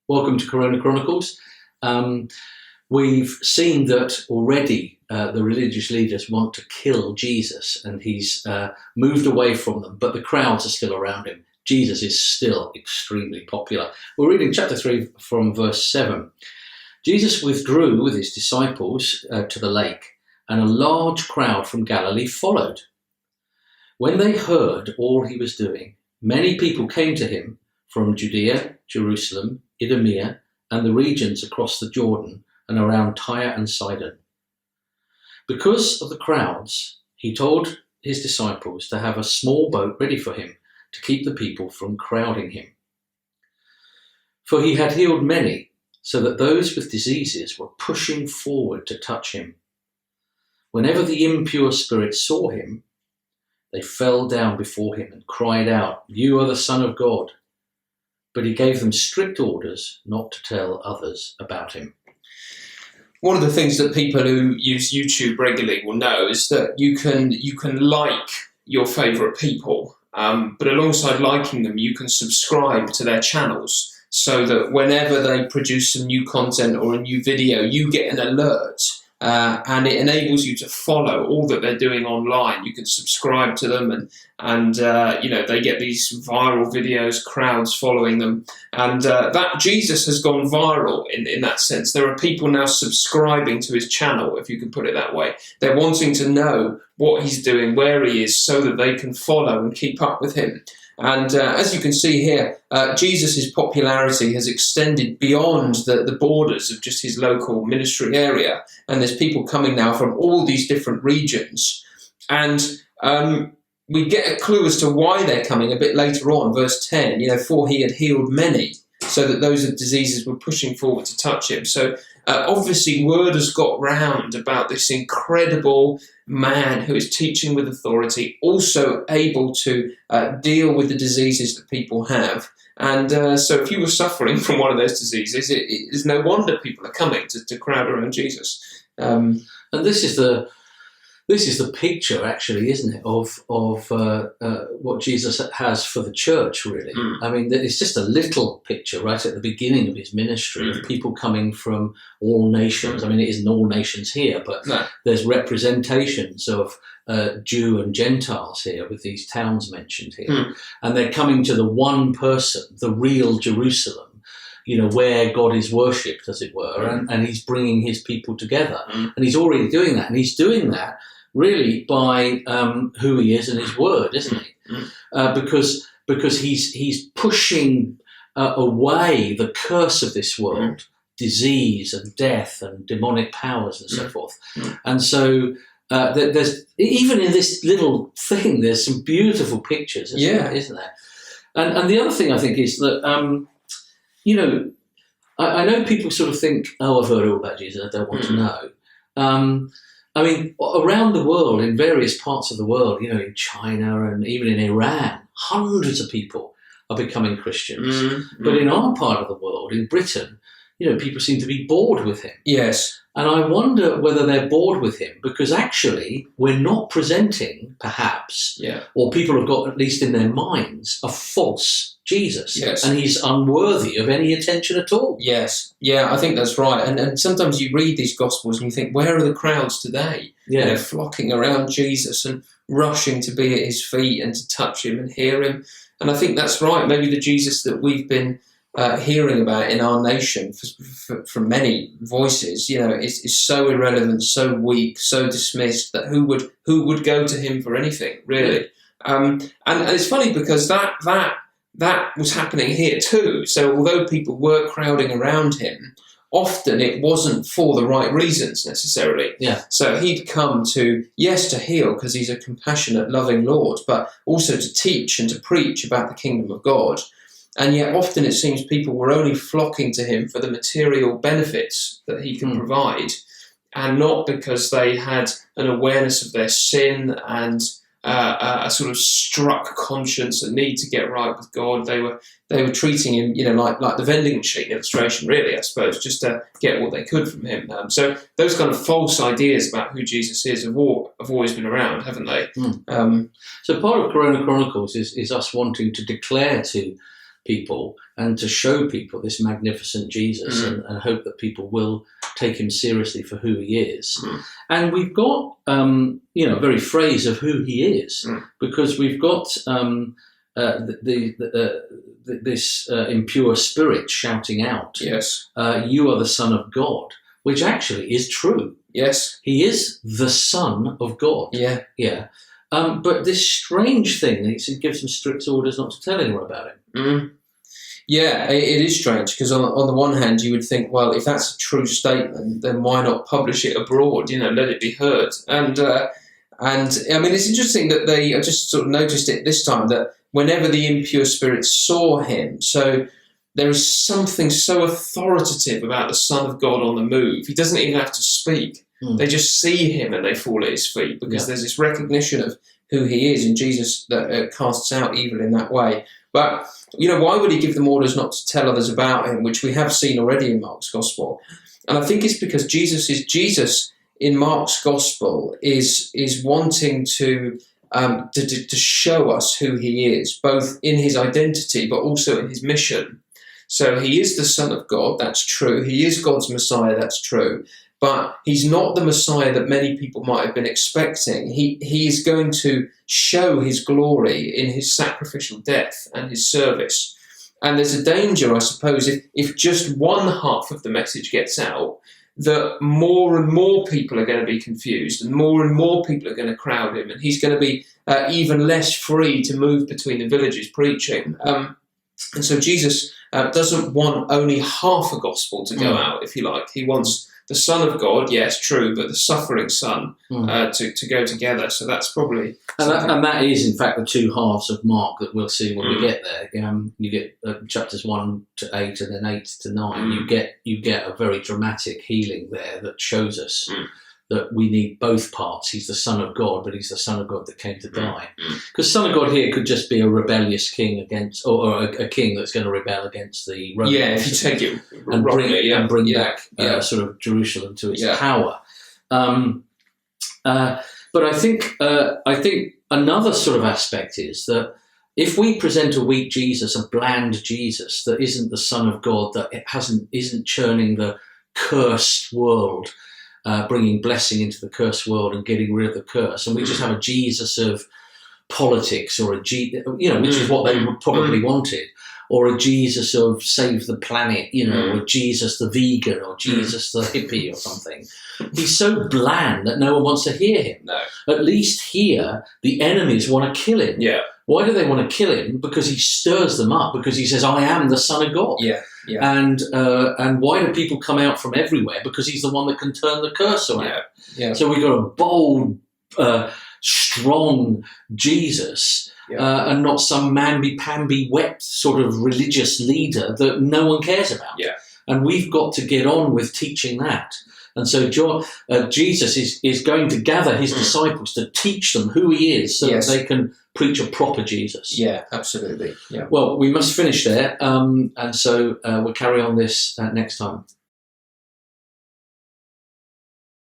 Welcome to Corona Chronicles. We've seen that already the religious leaders want to kill Jesus, and he's moved away from them, but the crowds are still around him. Jesus is still extremely popular. We're reading chapter 3 from verse 7. Jesus withdrew with his disciples to the lake, and a large crowd from Galilee followed. When they heard all he was doing, many people came to him from Judea, Jerusalem, Idumea, and the regions across the Jordan and around Tyre and Sidon. Because of the crowds, he told his disciples to have a small boat ready for him to keep the people from crowding him. For he had healed many, so that those with diseases were pushing forward to touch him. Whenever the impure spirits saw him, they fell down before him and cried out, "You are the Son of God." But he gave them strict orders not to tell others about him. One of the things that people who use YouTube regularly will know is that you can like your favourite people, but alongside liking them, you can subscribe to their channels so that whenever they produce some new content or a new video, you get an alert. And it enables you to follow all that they're doing online. You can subscribe to them, and they get these viral videos, crowds following them, and that Jesus has gone viral in that sense. There are people now subscribing to his channel, if you can put it that way. They're wanting to know what he's doing, where he is, so that they can follow and keep up with him. And as you can see here, Jesus' popularity has extended beyond the borders of just his local ministry area. And there's people coming now from all these different regions. And we get a clue as to why they're coming a bit later on, verse 10, for he had healed many, so that those with diseases were pushing forward to touch him. So obviously word has got round about this incredible man who is teaching with authority, also able to deal with the diseases that people have. And so if you were suffering from one of those diseases, it is no wonder people are coming to crowd around Jesus. And this is the picture, actually, isn't it, of what Jesus has for the church, really. I mean, it's just a little picture right at the beginning of his ministry of people coming from all nations. I mean, it isn't all nations here, but there's representations of Jew and Gentiles here with these towns mentioned here. And they're coming to the one person, the real Jerusalem, where God is worshipped, as it were, and he's bringing his people together. And he's already doing that, and he's doing that really by who he is and his word, isn't he? Because he's pushing away the curse of this world, disease and death and demonic powers and so forth. And so there's, even in this little thing, there's some beautiful pictures, isn't there? And the other thing I think is that, I know people sort of think, oh, I've heard all about Jesus, I don't want to know. I mean, around the world, in various parts of the world, in China and even in Iran, hundreds of people are becoming Christians. But in our part of the world, in Britain, people seem to be bored with him. Yes. And I wonder whether they're bored with him because actually we're not presenting, perhaps, or people have got at least in their minds, a false Jesus. Yes. And he's unworthy of any attention at all. Yes. Yeah, I think that's right. And sometimes you read these Gospels and you think, where are the crowds today? Yeah. Flocking around Jesus and rushing to be at his feet and to touch him and hear him. And I think that's right. Maybe the Jesus that we've been hearing about in our nation from many voices, is so irrelevant, so weak, so dismissed that who would go to him for anything, really? And it's funny because that was happening here too. So although people were crowding around him, often it wasn't for the right reasons necessarily. Yeah. So he'd come to heal because he's a compassionate, loving Lord, but also to teach and to preach about the kingdom of God. And yet often it seems people were only flocking to him for the material benefits that he can provide, and not because they had an awareness of their sin and a sort of struck conscience, a need to get right with God. They were treating him, like the vending machine illustration, really, I suppose, just to get what they could from him. So those kind of false ideas about who Jesus is have always been around, haven't they? So part of Corona Chronicles is us wanting to declare to people and to show people this magnificent Jesus and hope that people will take him seriously for who he is. And we've got, a very phrase of who he is, because we've got this impure spirit shouting out, Yes. You are the Son of God, which actually is true. Yes. He is the Son of God. Yeah. Yeah. But this strange thing, he gives him strict orders not to tell anyone about him. Yeah, it is strange, because on the one hand you would think, well, if that's a true statement, then why not publish it abroad? Let it be heard. And I mean, it's interesting that I just sort of noticed it this time, that whenever the impure spirits saw him, so there is something so authoritative about the Son of God on the move. He doesn't even have to speak. They just see him and they fall at his feet, because there's this recognition of who he is in Jesus that casts out evil in that way. But, why would he give them orders not to tell others about him, which we have seen already in Mark's Gospel? And I think it's because Jesus in Mark's Gospel is wanting to show us who he is, both in his identity but also in his mission. So he is the Son of God, that's true. He is God's Messiah, that's true. But he's not the Messiah that many people might have been expecting. He is going to show his glory in his sacrificial death and his service. And there's a danger, I suppose, if just one half of the message gets out, that more and more people are going to be confused and more people are going to crowd him, and he's going to be even less free to move between the villages preaching. And so Jesus doesn't want only half a gospel to go out, if you like. He wants the Son of God, yes, true, but the suffering Son to go together. So that's probably... And that is, in fact, the two halves of Mark that we'll see when we get there. You get chapters 1 to 8 and then 8 to 9. You get a very dramatic healing there that shows us that we need both parts. He's the Son of God, but he's the Son of God that came to die. Because Son of God here could just be a rebellious king against, or a king that's going to rebel against the Romans. Yeah, if you take it and bring back yeah. sort of Jerusalem to its power. But I think another sort of aspect is that if we present a weak Jesus, a bland Jesus that isn't the Son of God, that isn't churning the cursed world, bringing blessing into the cursed world and getting rid of the curse, and we just have a Jesus of politics, or which is what they probably wanted, or a Jesus of save the planet, or Jesus the vegan, or Jesus the hippie, or something. He's so bland that no one wants to hear him. No. At least here, the enemies want to kill him. Yeah. Why do they want to kill him? Because he stirs them up, because he says, I am the Son of God. Yeah. And why do people come out from everywhere? Because he's the one that can turn the curse around. Yeah. So we've got a bold, strong Jesus, and not some mamby-pamby, wet sort of religious leader that no one cares about. Yeah. And we've got to get on with teaching that. And so Jesus is going to gather his disciples to teach them who he is, so that they can preach a proper Jesus. Yeah, absolutely. Yeah. Well, we must finish there, and so we'll carry on this next time.